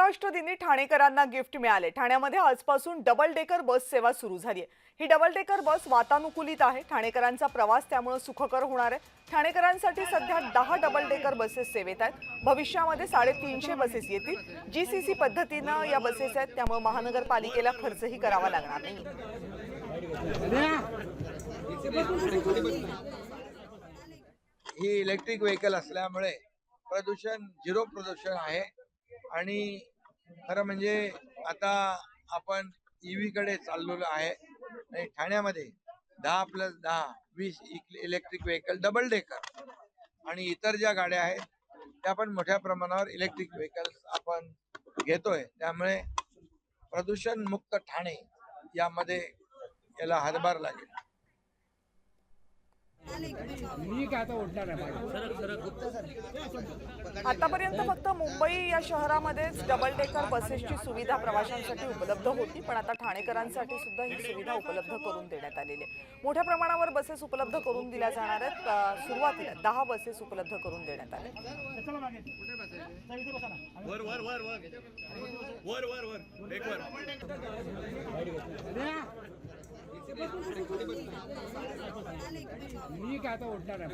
महाराष्ट्र दिनी ठाणेकरांना गिफ्ट मिळाले। ठाण्यामध्ये आजपासून डबल डेकर बस सेवा सुरू झाली आहे। ही डबल डेकर बस वातानुकूलित आहे। ठाणेकरांचा प्रवास त्यामुळे सुखकर होणार आहे। ठाणेकरांसाठी सध्या 10 डबल डेकर बसेस सेवेत आहेत। भविष्यामध्ये 350 बसेस येतील। जीसीसी पद्धतीने या बसेस आहेत, त्यामुळे महानगरपालिकेला खर्चही करावा लागणार नाही। ही इलेक्ट्रिक व्हेकल असल्यामुळे प्रदूषण झिरो प्रदूषण आहे। आणि खरं म्हणजे आता आपण ईव्ही कडे चाललेलो आहे आणि ठाण्यामध्ये 10+10 20 इलेक्ट्रिक व्हेकल डबल डेकर आणि इतर ज्या गाड्या आहेत त्या पण मोठ्या प्रमाणावर इलेक्ट्रिक व्हेकल्स आपण घेतोय। त्यामुळे प्रदूषण मुक्त ठाणे यामध्ये याला हातभार लागेल। आतापर्यंत फक्त मुंबई या शहरामध्येच डबल डेकर बसेसची सुविधा प्रवाशांसाठी उपलब्ध होती, पण आता ठाणेकरांसाठी सुद्धा ही सुविधा उपलब्ध करून देण्यात आलेली आहे। मोठ्या प्रमाणावर बसेस उपलब्ध करून दिल्या जाणार आहेत। सुरुवातीला 10 बसेस उपलब्ध करून देण्यात आले। मी काय आता उठणार आहे.